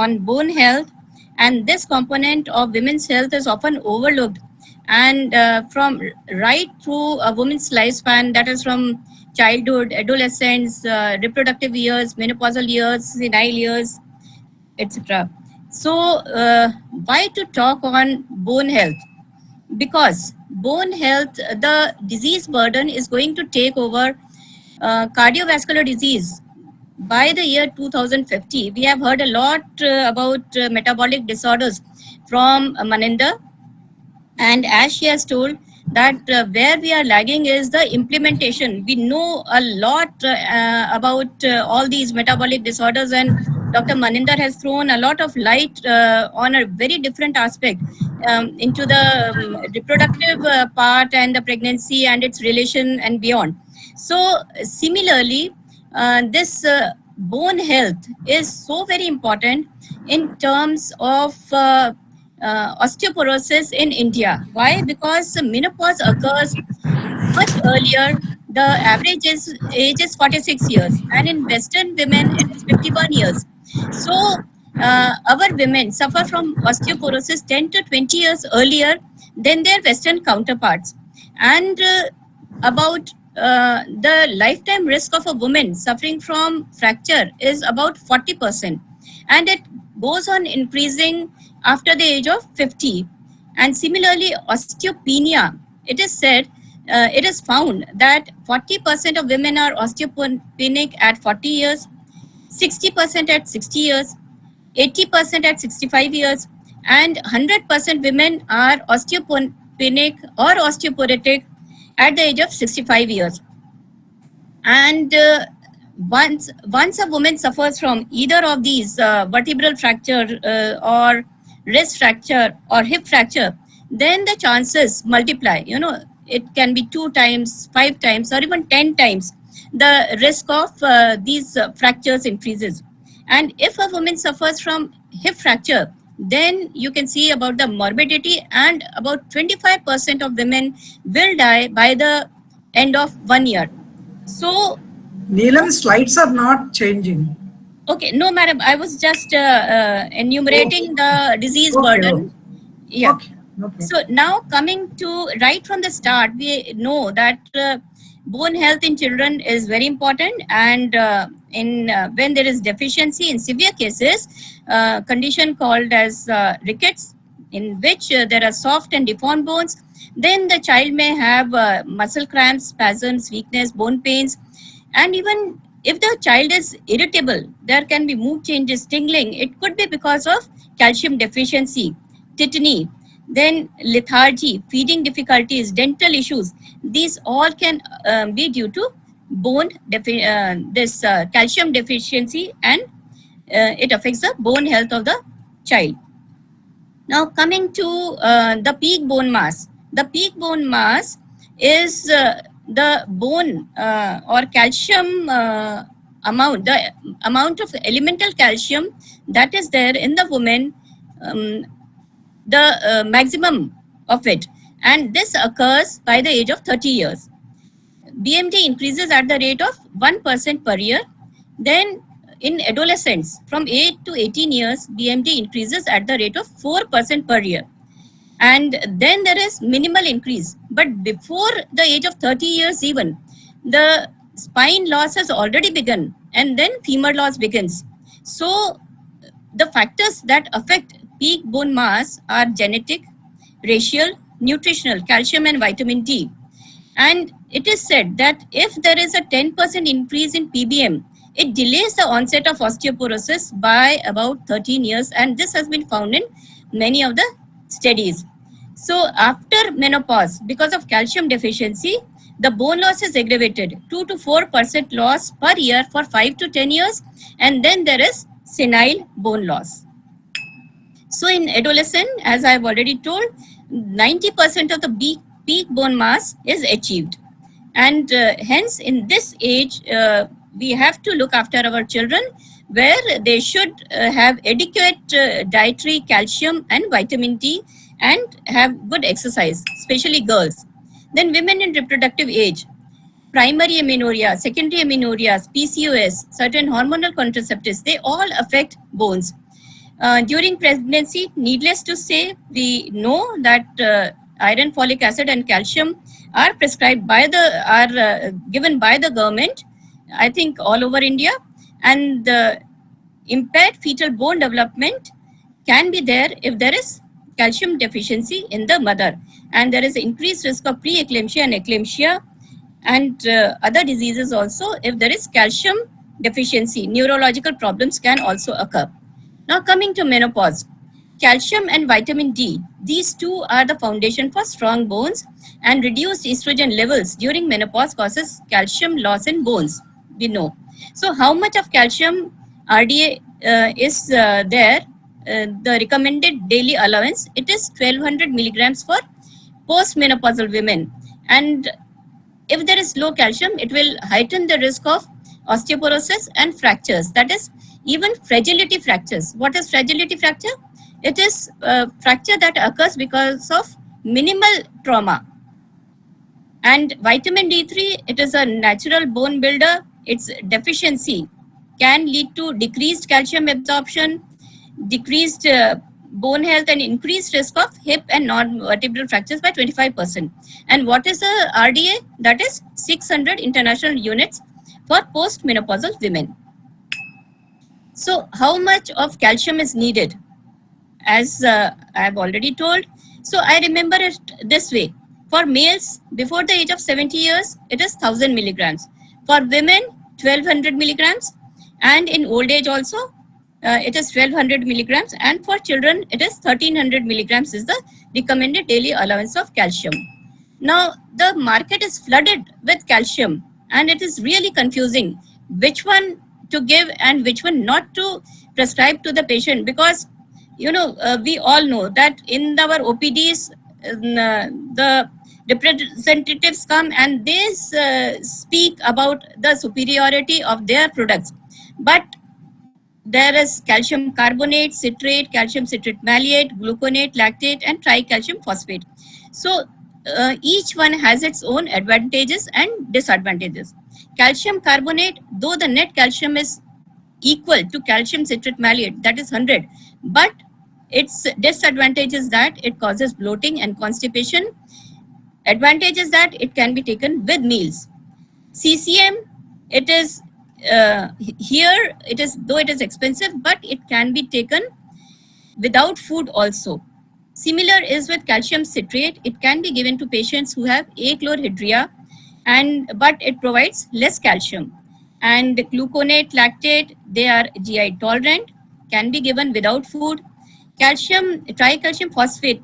on bone health, and this component of women's health is often overlooked. And from right through a woman's lifespan, that is from childhood, adolescence, reproductive years, menopausal years, senile years, etc. So, why to talk on bone health? Because bone health, the disease burden is going to take over cardiovascular disease. By the year 2050, we have heard a lot about metabolic disorders from Maninder, and as she has told that where we are lagging is the implementation. We know a lot about all these metabolic disorders, and Dr. Maninder has thrown a lot of light on a very different aspect into the reproductive part and the pregnancy and its relation and beyond. So similarly, this bone health is so very important in terms of osteoporosis in India. Why? Because menopause occurs much earlier. The age is 46 years, and in Western women, it is 51 years. So, our women suffer from osteoporosis 10 to 20 years earlier than their Western counterparts. And about the lifetime risk of a woman suffering from fracture is about 40%. And it goes on increasing after the age of 50. And similarly, osteopenia, it is said, it is found that 40% of women are osteopenic at 40 years, 60% at 60 years, 80% at 65 years, and 100% women are osteopenic or osteoporotic at the age of 65 years. And once a woman suffers from either of these vertebral fracture or wrist fracture or hip fracture, then the chances multiply. You know, it can be 2 times, 5 times, or even 10 times. The risk of these fractures increases. And if a woman suffers from hip fracture, then you can see about the morbidity, and about 25% of women will die by the end of 1 year. So, Neelam, slides are not changing. okay, no, madam, I was just enumerating the disease burden. Yeah. Okay. No problem. So now coming to right from the start, we know that bone health in children is very important, and in when there is deficiency in severe cases, condition called as rickets, in which there are soft and deformed bones, then the child may have muscle cramps, spasms, weakness, bone pains, and even if the child is irritable, there can be mood changes, tingling. It could be because of calcium deficiency, tetany, then lethargy, feeding difficulties, dental issues. These all can be due to calcium deficiency, and it affects the bone health of the child. Now coming to the peak bone mass. The peak bone mass is the bone or calcium the amount of elemental calcium that is there in the woman, the maximum of it, and this occurs by the age of 30 years. BMD increases at the rate of 1% per year. Then in adolescents from 8 to 18 years, BMD increases at the rate of 4% per year. And then there is minimal increase. But before the age of 30 years even, the spine loss has already begun, and then femur loss begins. So the factors that affect peak bone mass are genetic, racial, nutritional, calcium and vitamin D. And it is said that if there is a 10% increase in PBM, it delays the onset of osteoporosis by about 13 years, and this has been found in many of the studies. So after menopause, because of calcium deficiency, the bone loss is aggravated, 2 to 4% loss per year for 5 to 10 years, and then there is senile bone loss. So in adolescent, as I've already told, 90% of the peak bone mass is achieved. And hence in this age, we have to look after our children, where they should have adequate dietary calcium and vitamin D, and have good exercise, especially girls. Then women in reproductive age, primary amenorrhea, secondary amenorrheas, PCOS, certain hormonal contraceptives, they all affect bones. During pregnancy, needless to say, we know that iron, folic acid, and calcium are prescribed by given by the government, I think all over India, and impaired fetal bone development can be there if there is calcium deficiency in the mother, and there is increased risk of pre-eclampsia and eclampsia and other diseases also if there is calcium deficiency. Neurological problems can also occur. Now coming to menopause, calcium and vitamin D, these two are the foundation for strong bones, and reduced estrogen levels during menopause causes calcium loss in bones, we know. So how much of calcium RDA is there? The recommended daily allowance, it is 1200 milligrams for postmenopausal women. And if there is low calcium, it will heighten the risk of osteoporosis and fractures. That is, even fragility fractures. What is fragility fracture? It is a fracture that occurs because of minimal trauma. And vitamin D3, it is a natural bone builder. Its deficiency can lead to decreased calcium absorption, decreased bone health, and increased risk of hip and non-vertebral fractures by 25%. And what is the RDA? That is 600 international units for postmenopausal women. So how much of calcium is needed? As I have already told. So I remember it this way. For males before the age of 70 years, it is 1000 milligrams. For women, 1200 milligrams. And in old age also, it is 1200 milligrams. And for children, it is 1300 milligrams is the recommended daily allowance of calcium. Now, the market is flooded with calcium, and it is really confusing which one to give and which one not to prescribe to the patient, because we all know that in our OPDs, the representatives come and they speak about the superiority of their products. But there is calcium carbonate, citrate, calcium citrate maleate, gluconate, lactate, and tricalcium phosphate. So each one has its own advantages and disadvantages. Calcium carbonate, though the net calcium is equal to calcium citrate maleate, that is 100, but its disadvantage is that it causes bloating and constipation. Advantage is that it can be taken with meals. CCM, it is here, it is, though it is expensive, but it can be taken without food also. Similar is with calcium citrate. It can be given to patients who have achlorhydria, but it provides less calcium. And gluconate, lactate, they are GI tolerant, can be given without food. Calcium, tricalcium phosphate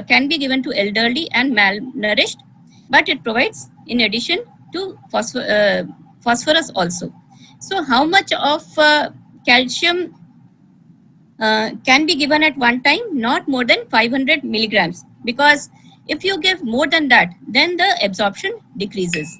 can be given to elderly and malnourished, but it provides in addition to phosphorus also. So how much of calcium can be given at one time? Not more than 500 milligrams, because if you give more than that, then the absorption decreases.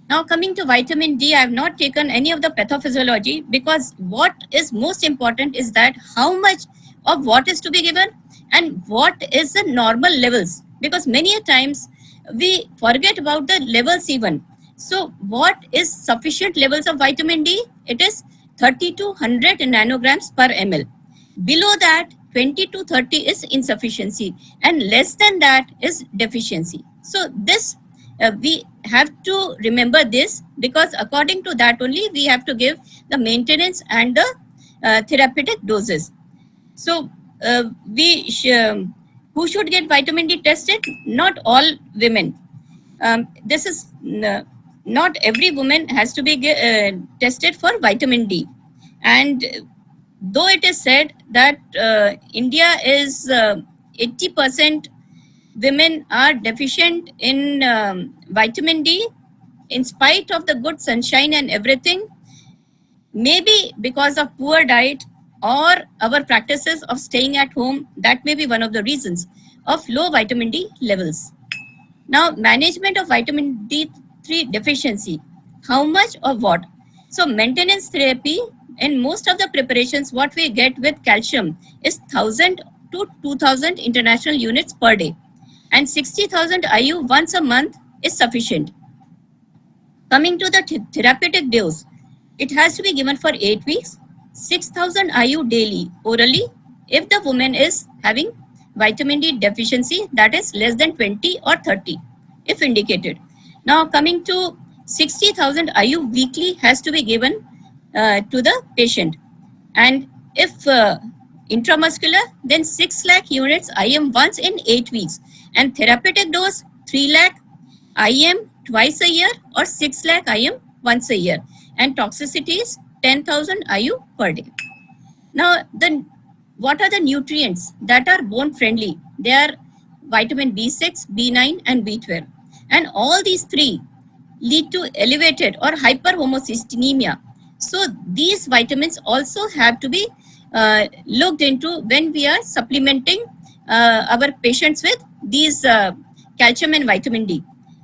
Now coming to vitamin D, I have not taken any of the pathophysiology, because what is most important is that how much of what is to be given and what is the normal levels, because many a times we forget about the levels even. So what is sufficient levels of vitamin D? It is 30 to 100 nanograms per ml. Below that, 20 to 30 is insufficiency, and less than that is deficiency. So this we have to remember this, because according to that only we have to give the maintenance and the therapeutic doses. So who should get vitamin D tested? Not all women. This is not every woman has to be tested for vitamin D. And though it is said that India is 80% women are deficient in vitamin D, in spite of the good sunshine and everything, maybe because of poor diet or our practices of staying at home, that may be one of the reasons of low vitamin D levels. Now, management of vitamin D3 deficiency, how much of what? So maintenance therapy, in most of the preparations, what we get with calcium is 1000 to 2000 international units per day, and 60,000 IU once a month is sufficient. Coming to the therapeutic dose, it has to be given for 8 weeks, 6000 IU daily orally if the woman is having vitamin D deficiency that is less than 20 or 30, if indicated. Now coming to 60,000 IU weekly has to be given to the patient, and if intramuscular, then 6 lakh units IM once in 8 weeks, and therapeutic dose 3 lakh IM twice a year or 6 lakh IM once a year, and toxicity is 10,000 IU per day. Now, what are the nutrients that are bone friendly? They are vitamin B6, B9, and B12. And all these three lead to elevated or hyperhomocystinemia. So these vitamins also have to be looked into when we are supplementing our patients with these calcium and vitamin D.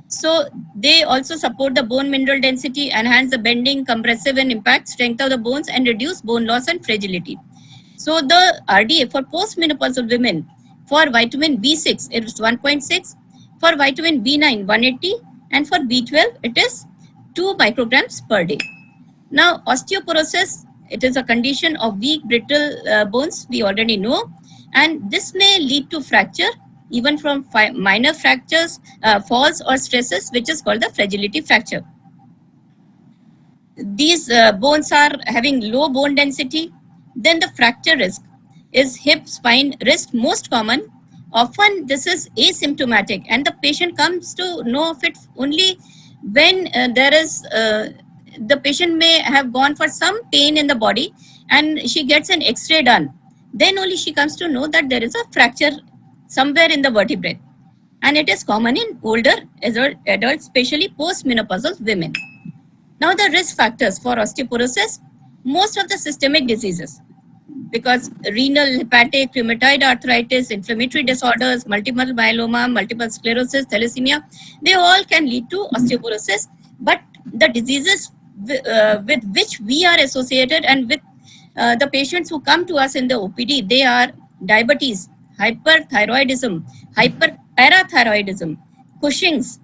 So they also support the bone mineral density, enhance the bending, compressive and impact strength of the bones, and reduce bone loss and fragility. So the RDA for postmenopausal women, for vitamin B6 it is 1.6, for vitamin B9 180, and for B12 it is 2 micrograms per day. Now osteoporosis, it is a condition of weak brittle bones, we already know, and this may lead to fracture even from minor fractures, falls or stresses, which is called the fragility fracture. These bones are having low bone density. Then the fracture risk is hip, spine, wrist, most common. Often this is asymptomatic and the patient comes to know of it only when the patient may have gone for some pain in the body and she gets an X-ray done. Then only she comes to know that there is a fracture somewhere in the vertebrae. And it is common in older adults, especially postmenopausal women. Now the risk factors for osteoporosis, most of the systemic diseases, because renal, hepatic, rheumatoid arthritis, inflammatory disorders, multiple myeloma, multiple sclerosis, thalassemia, they all can lead to osteoporosis. But the diseases with which we are associated and with the patients who come to us in the OPD, they are diabetes, hyperthyroidism, hyperparathyroidism, Cushing's,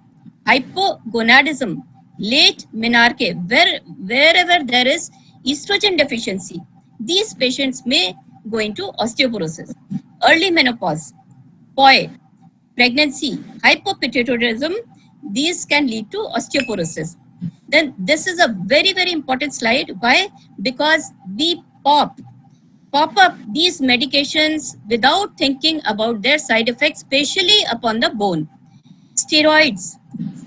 hypogonadism, late menarche, wherever there is estrogen deficiency, these patients may go into osteoporosis. Early menopause, POI, pregnancy, hypopituitarism, these can lead to osteoporosis. Then this is a very, very important slide. Why? Because we pop up these medications without thinking about their side effects, especially upon the bone. Steroids,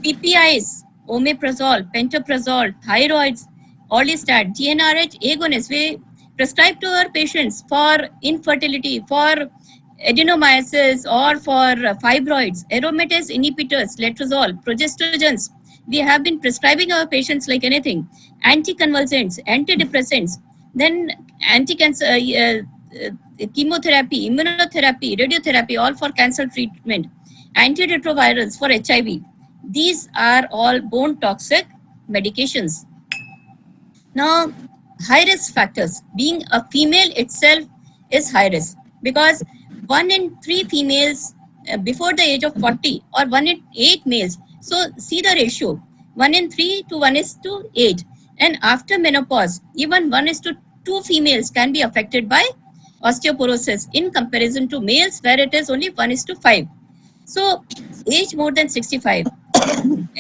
PPIs, omeprazole, pantoprazole, thyroids, orlistat, GnRH agonists, we prescribe to our patients for infertility, for adenomyosis, or for fibroids, aromatase inhibitors, letrozole, progestogens. We have been prescribing our patients like anything. Anticonvulsants, antidepressants, then anti-cancer, chemotherapy, immunotherapy, radiotherapy, all for cancer treatment, antiretrovirals for HIV. These are all bone toxic medications. Now, high risk factors. Being a female itself is high risk because 1 in 3 females before the age of 40 or 1 in 8 males. So see the ratio, 1 in 3 to 1:8. And after menopause, even 1:2 females can be affected by osteoporosis in comparison to males where it is only 1:5. So age more than 65,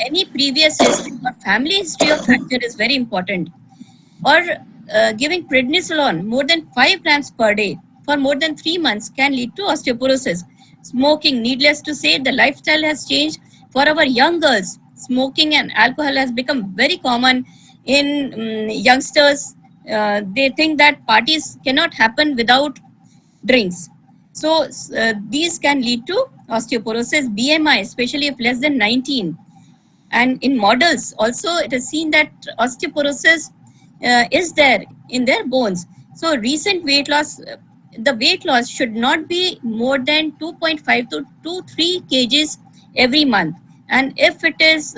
any previous history or family history of fracture is very important. Or giving prednisolone more than 5 grams per day for more than 3 months can lead to osteoporosis. Smoking, needless to say, the lifestyle has changed. For our young girls, smoking and alcohol has become very common in youngsters. They think that parties cannot happen without drinks. So these can lead to osteoporosis. BMI, especially if less than 19. And in models also, it is seen that osteoporosis is there in their bones. So recent weight loss, the weight loss should not be more than 2.5 to 3 kgs every month. And if it is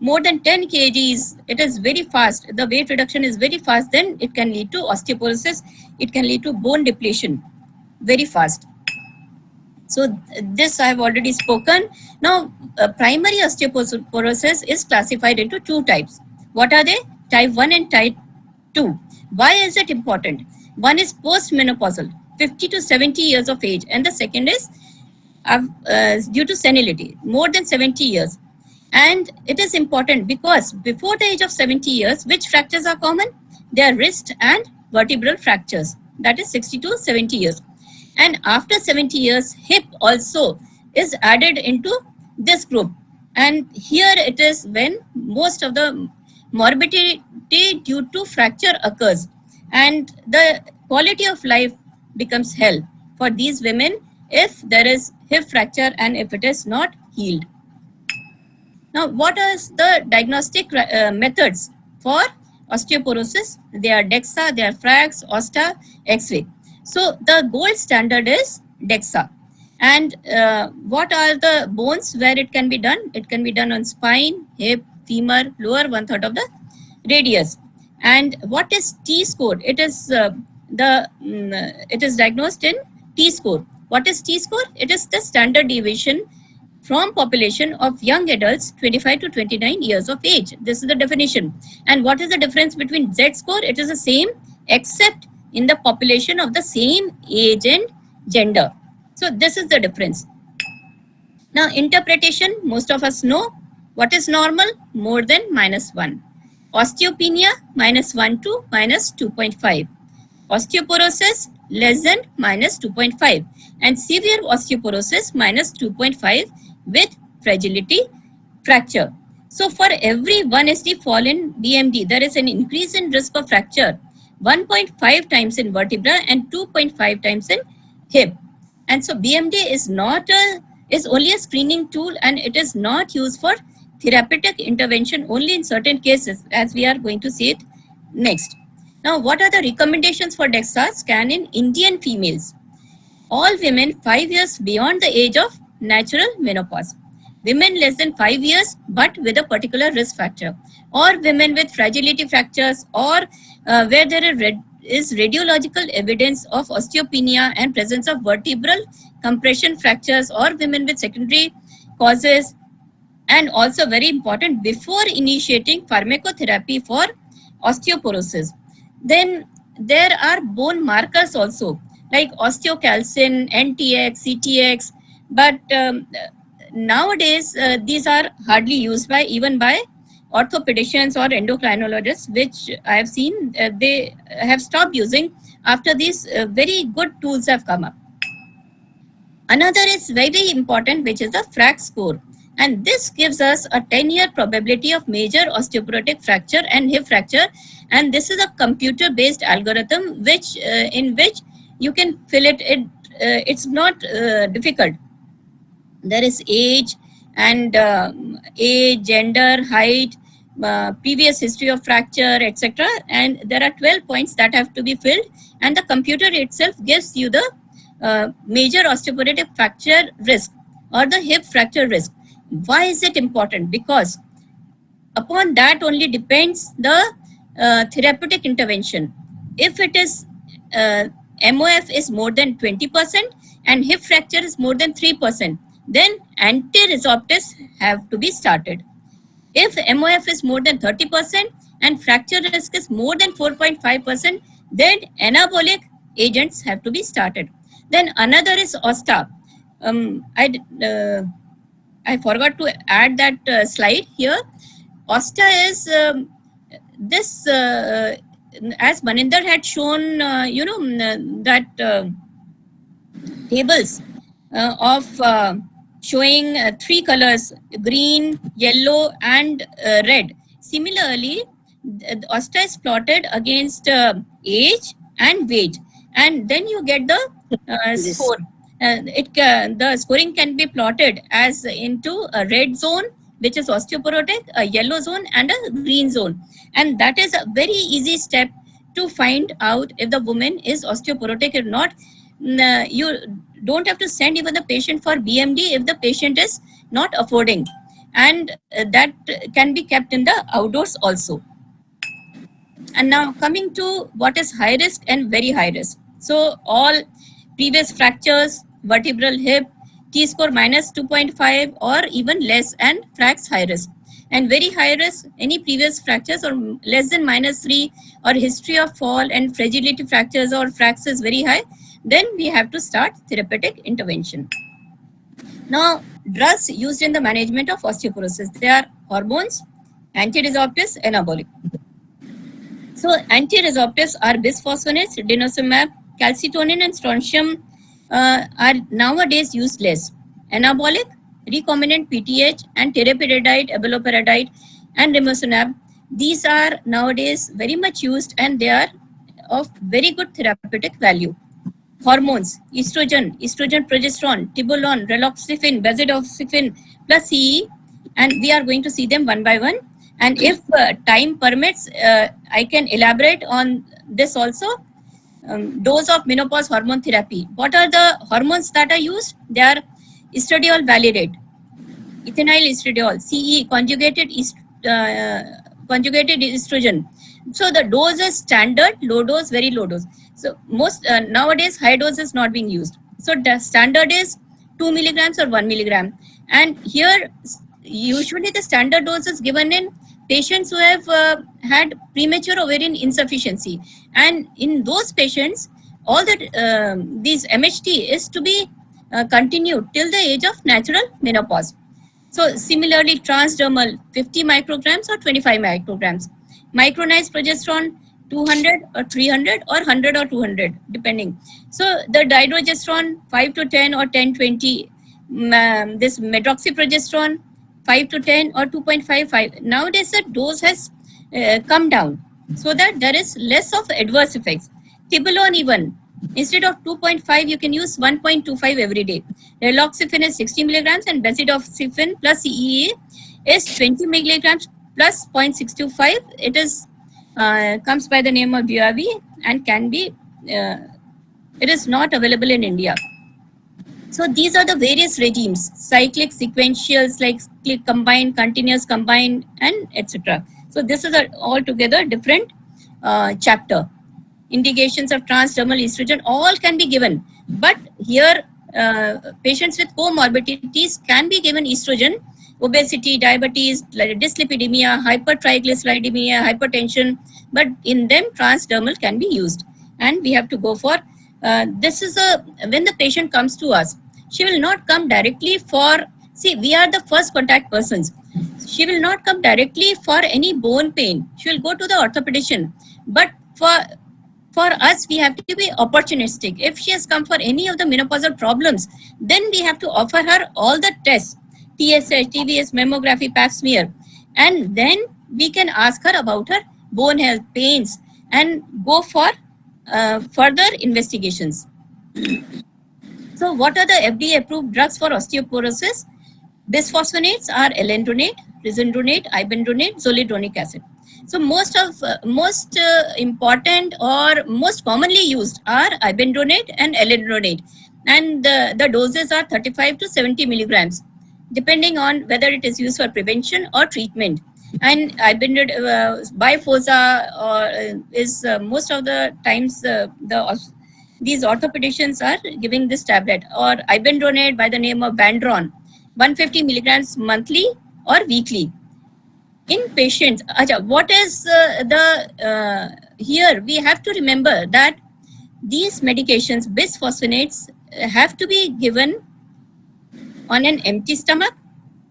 more than 10 kgs, it is very fast. The weight reduction is very fast, then it can lead to osteoporosis. It can lead to bone depletion very fast. So this I have already spoken. Now, primary osteoporosis is classified into 2 types. What are they? Type 1 and type 2. Why is it important? One is postmenopausal, 50 to 70 years of age, and the second is due to senility, more than 70 years. And it is important because before the age of 70 years, which fractures are common? They are wrist and vertebral fractures, that is 60 to 70 years. And after 70 years, hip also is added into this group. And here it is when most of the morbidity due to fracture occurs, and the quality of life becomes hell for these women if there is hip fracture and if it is not healed. Now, what are the diagnostic methods for osteoporosis? They are DEXA, they are FRAX, OSTA, X-ray. So the gold standard is DEXA. And what are the bones where it can be done? It can be done on spine, hip, femur, lower 1/3 of the radius. And what is T-score? It is it is diagnosed in T-score. What is T-score? It is the standard deviation from population of young adults 25 to 29 years of age. This is the definition. And what is the difference between Z-score? It is the same except in the population of the same age and gender. So this is the difference. Now, interpretation, most of us know what is normal, more than -1. Osteopenia, -1 to -2.5. Osteoporosis, less than -2.5. And severe osteoporosis, -2.5 with fragility fracture. So for every 1 SD fall in BMD, there is an increase in risk of fracture 1.5 times in vertebra and 2.5 times in hip. And so BMD is only a screening tool, and it is not used for therapeutic intervention only in certain cases, as we are going to see it next. Now, what are the recommendations for DEXA scan in Indian females? All women 5 years beyond the age of natural menopause, women less than 5 years but with a particular risk factor, or women with fragility fractures, or where there is radiological evidence of osteopenia and presence of vertebral compression fractures, or women with secondary causes. And also very important, before initiating pharmacotherapy for osteoporosis. Then there are bone markers also, like osteocalcin, NTX, CTX, but nowadays these are hardly used even by orthopedicians or endocrinologists, which I have seen they have stopped using after these very good tools have come up. Another is very important, which is the FRAX score. And this gives us a 10-year probability of major osteoporotic fracture and hip fracture. And this is a computer-based algorithm in which you can fill it. It's not difficult. There is age and age, gender, height, previous history of fracture, etc. And there are 12 points that have to be filled. And the computer itself gives you the major osteoporotic fracture risk or the hip fracture risk. Why is it important? Because upon that only depends the therapeutic intervention. If it is MOF is more than 20% and hip fracture is more than 3%, then anti-resorptives have to be started. If MOF is more than 30% and fracture risk is more than 4.5%, then anabolic agents have to be started. Then another is OSTA. I forgot to add that slide here. OSTA is this, as Maninder had shown, that tables of showing 3 colors, green, yellow, and red. Similarly, OSTA is plotted against age and weight, and then you get the score. The scoring can be plotted as into a red zone, which is osteoporotic, a yellow zone, and a green zone. And that is a very easy step to find out if the woman is osteoporotic or not. You don't have to send even the patient for BMD if the patient is not affording. And that can be kept in the outdoors also. And now coming to what is high risk and very high risk. So all previous fractures, vertebral hip, T-score -2.5 or even less, and FRAX high risk. And very high risk, any previous fractures or less than -3 or history of fall and fragility fractures or fractures is very high, then we have to start therapeutic intervention. Now, drugs used in the management of osteoporosis, they are hormones, antiresorptives, anabolic. So, antiresorptives are bisphosphonates, denosumab, calcitonin, and strontium are nowadays used less. Anabolic, recombinant PTH, and teriparatide, abaloparatide, and ramucirumab, these are nowadays very much used and they are of very good therapeutic value. Hormones, estrogen, progesterone, tibolone, raloxifene, bezidoxifene, plus CE, and we are going to see them one by one. And if time permits, I can elaborate on this also. Dose of menopause hormone therapy. What are the hormones that are used? They are estradiol valerate, ethinyl estradiol, CE, conjugated estrogen. So the dose is standard, low dose, very low dose. So most nowadays high dose is not being used. So the standard is 2 milligrams or 1 milligram. And here usually the standard dose is given in patients who have had premature ovarian insufficiency. And in those patients, all that these MHT is to be continued till the age of natural menopause. So similarly, transdermal 50 micrograms or 25 micrograms. Micronized progesterone 200 or 300 or 100 or 200 depending. So the dydrogesterone 5 to 10 or 10-20. This medroxyprogesterone 5 to 10 or 2.55. Nowadays the dose has come down so that there is less of adverse effects. Tibolone even, instead of 2.5 you can use 1.25 every day. Raloxifene is 60 milligrams and bezidoxifene plus CEA is 20 milligrams plus 0.625. It is comes by the name of Duavi and can be, it is not available in India. So these are the various regimes, cyclic, sequentials, like combined, continuous, combined, and etc. So this is altogether different chapter. Indications of transdermal estrogen, all can be given. But here, patients with comorbidities can be given estrogen, obesity, diabetes, dyslipidemia, hypertriglyceridemia, hypertension, but in them transdermal can be used. And we have to go for, this is when the patient comes to us, she will not come directly for, see, we are the first contact persons. She will not come directly for any bone pain. She will go to the orthopedician. But for us, we have to be opportunistic. If she has come for any of the menopausal problems, then we have to offer her all the tests, TSH, TVS, mammography, pap smear. And then we can ask her about her bone health, pains, and go for further investigations. So what are the FDA approved drugs for osteoporosis? Bisphosphonates are alendronate, risindronate, ibendronate, zoledronic acid. So most important or most commonly used are ibendronate and alendronate, and the doses are 35 to 70 milligrams, depending on whether it is used for prevention or treatment. And ibendronate, Bifosa is most of the times these orthopedicians are giving this tablet, or ibendronate by the name of Bandron, 150 milligrams monthly or weekly. In patients, what is here we have to remember that these medications, bisphosphonates, have to be given on an empty stomach.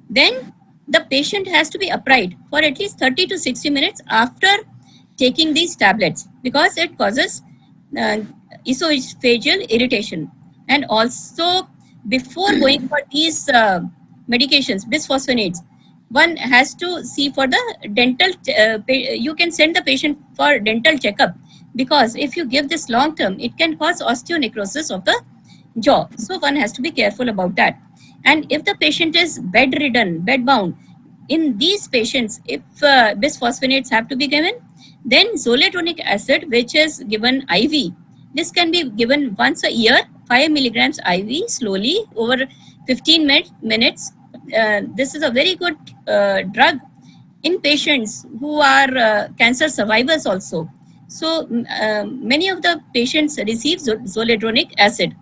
Then the patient has to be upright for at least 30 to 60 minutes after taking these tablets, because it causes esophageal irritation. And also before going for these medications, bisphosphonates, one has to see for the dental, you can send the patient for dental checkup, because if you give this long term, it can cause osteonecrosis of the jaw. So one has to be careful about that. And if the patient is bedridden, bedbound, in these patients, if bisphosphonates have to be given, then zoledronic acid, which is given IV, this can be given once a year, 5 milligrams IV, slowly over 15 minutes. This is a very good drug in patients who are cancer survivors also. So many of the patients receive zoledronic acid.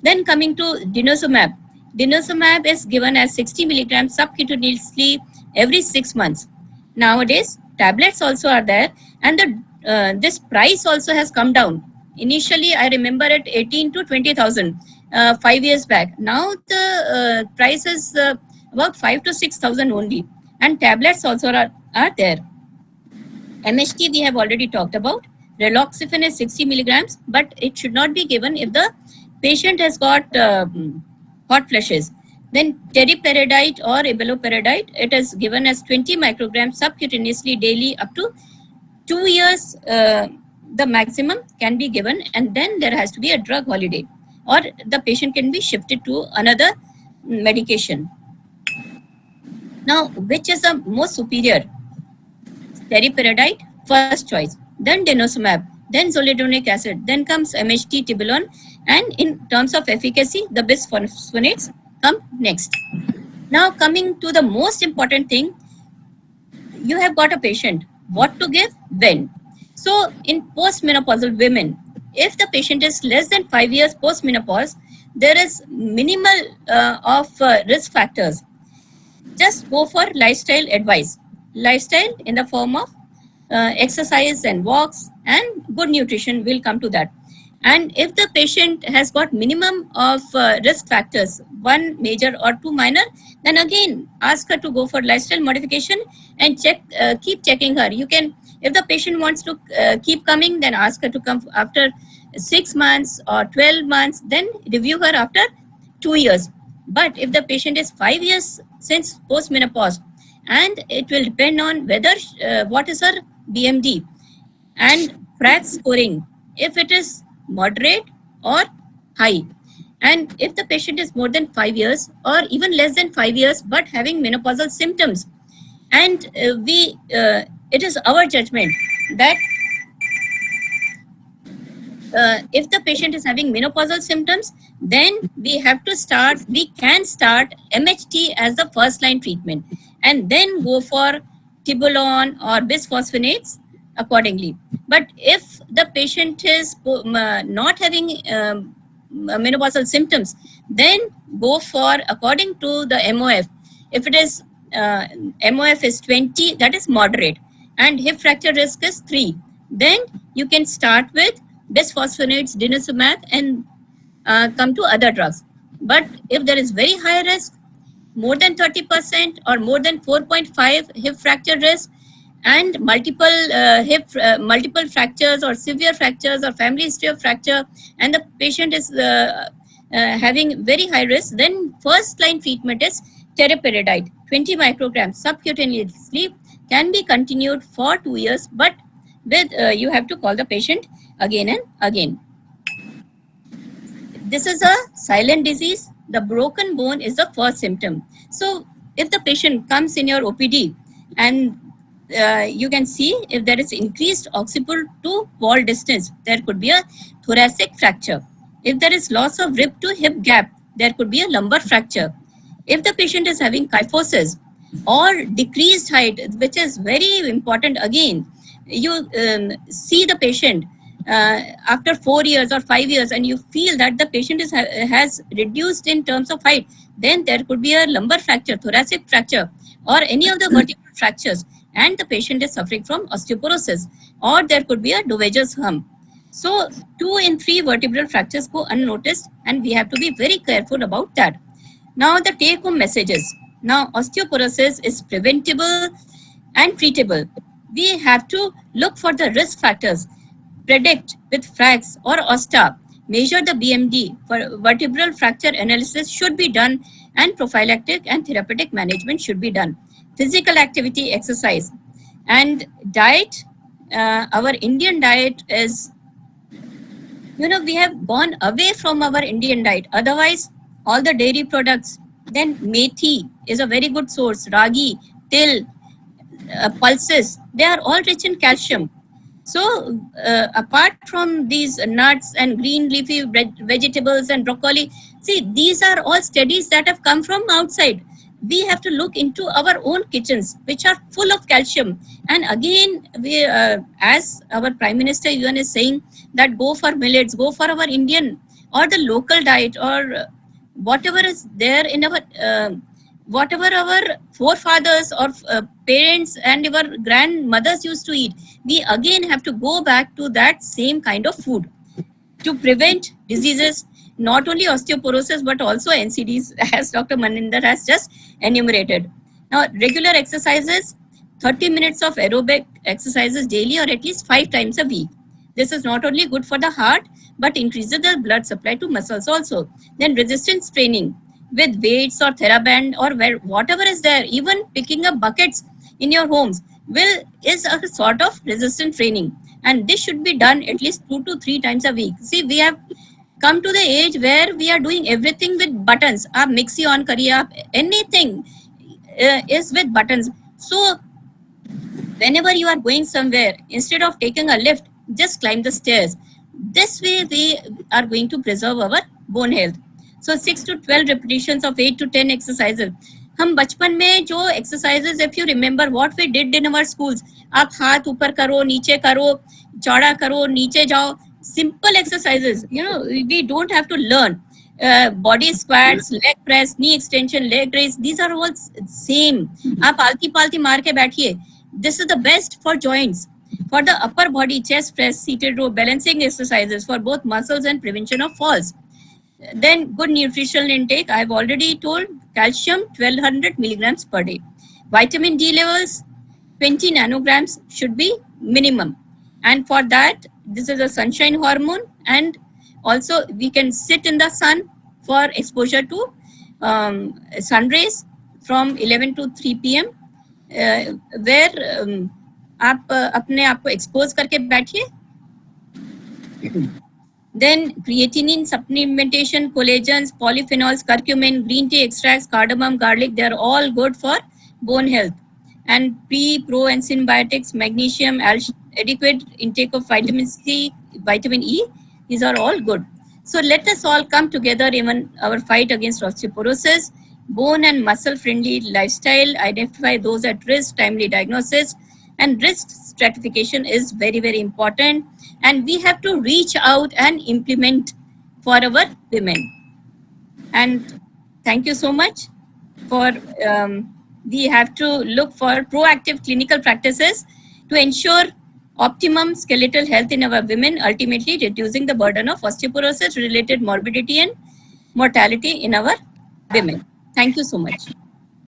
Then coming to denosumab. Denosumab is given as 60 milligrams subcutaneously every 6 months. Nowadays, tablets also are there, and the this price also has come down. Initially, I remember at 18 to 20,000 5 years back. Now the price is about 5 to 6,000 only, and tablets also are there. MHT we have already talked about. Raloxifene is 60 milligrams, but it should not be given if the patient has got hot flashes. Then teriparatide or ibeloparadide, it is given as 20 micrograms subcutaneously daily up to 2 years. The maximum can be given, and then there has to be a drug holiday, or the patient can be shifted to another medication. Now, which is the most superior? Teriparatide, first choice, then denosumab, then zoledronic acid, then comes MHT Tibolone, and in terms of efficacy, the bisphosphonates come next. Now, coming to the most important thing, you have got a patient, what to give, when. So, in postmenopausal women, if the patient is less than 5 years postmenopause, there is minimal of risk factors. Just go for lifestyle advice. Lifestyle in the form of exercise and walks and good nutrition, will come to that. And if the patient has got minimum of risk factors, one major or two minor, then again ask her to go for lifestyle modification and keep checking her. You can, if the patient wants to keep coming, then ask her to come after 6 months or 12 months, then review her after 2 years. But if the patient is 5 years since postmenopause, and it will depend on whether what is her BMD and FRAX scoring, if it is moderate or high. And if the patient is more than 5 years or even less than 5 years but having menopausal symptoms, and it is our judgment that if the patient is having menopausal symptoms, then we can start MHT as the first line treatment, and then go for Tibolone or bisphosphonates accordingly. But if the patient is not having menopausal symptoms, then go for according to the MOF. If it is MOF is 20, that is moderate, and hip fracture risk is 3, then you can start with bisphosphonates, denosumab, and come to other drugs. But if there is very high risk, more than 30% or more than 4.5 hip fracture risk, and multiple fractures or severe fractures or family history of fracture, and the patient is having very high risk, then first line treatment is teriparatide, 20 micrograms subcutaneously, can be continued for 2 years, but with you have to call the patient again and again. This is a silent disease. The broken bone is the first symptom. So if the patient comes in your OPD, and you can see if there is increased occipital to wall distance, there could be a thoracic fracture. If there is loss of rib to hip gap, there could be a lumbar fracture. If the patient is having kyphosis or decreased height, which is very important again, you see the patient after 4 years or 5 years, and you feel that the patient has reduced in terms of height, then there could be a lumbar fracture, thoracic fracture, or any of the vertebral fractures, and the patient is suffering from osteoporosis, or there could be a Duveger's hump. So 2 in 3 vertebral fractures go unnoticed, and we have to be very careful about that. Now the take-home messages. Now osteoporosis is preventable and treatable. We have to look for the risk factors, predict with FRAX or OSTA, measure the BMD. For vertebral fracture analysis should be done, and prophylactic and therapeutic management should be done. Physical activity, exercise, and diet. Our Indian diet is, we have gone away from our Indian diet. Otherwise, all the dairy products, then methi is a very good source, ragi, til, pulses, they are all rich in calcium. So apart from these nuts and green leafy vegetables and broccoli, see, these are all studies that have come from outside. We have to look into our own kitchens, which are full of calcium. And again, we, as our Prime Minister even is saying, that go for millets, go for our Indian or the local diet, or whatever is there in our whatever our forefathers or parents and our grandmothers used to eat, we again have to go back to that same kind of food to prevent diseases, not only osteoporosis but also NCDs, as Dr. Maninder has just enumerated. Now, regular exercises, 30 minutes of aerobic exercises daily or at least 5 times a week. This is not only good for the heart but increases the blood supply to muscles also. Then resistance training with weights or TheraBand or whatever is there, even picking up buckets in your homes is a sort of resistance training, and this should be done at least 2 to 3 times a week. See, we have come to the age where we are doing everything with buttons. Aap mixie on kariye, aap anything is with buttons. So whenever you are going somewhere, instead of taking a lift, just climb the stairs. This way we are going to preserve our bone health. So 6 to 12 repetitions of 8 to 10 exercises. हम बचपन में जो exercises, if you remember what we did in our schools, आप हाथ ऊपर करो, नीचे करो, चौड़ा करो, नीचे जाओ, simple exercises, we don't have to learn. Body squats, leg press, knee extension, leg raise, these are all same. आप आलती पालती मार के बैठिए. This is the best for joints. For the upper body, chest press, seated row, balancing exercises for both muscles and prevention of falls. Then good nutritional intake, I've already told, calcium 1200 milligrams per day. Vitamin D levels 20 nanograms should be minimum. And for that, this is a sunshine hormone, and also we can sit in the sun for exposure to sun rays from 11 to 3 p.m. Where आप अपने आप को expose करके बैठिए. Then creatinine supplementation, collagens, polyphenols, curcumin, green tea extracts, cardamom, garlic, they are all good for bone health. And pro and symbiotics, magnesium, adequate intake of vitamin C, vitamin E, these are all good. So let us all come together in our fight against osteoporosis, bone and muscle friendly lifestyle, identify those at risk, timely diagnosis, and risk stratification is very, very important. And we have to reach out and implement for our women. And thank you so much for, we have to look for proactive clinical practices to ensure optimum skeletal health in our women, ultimately reducing the burden of osteoporosis related morbidity and mortality in our women. Thank you so much.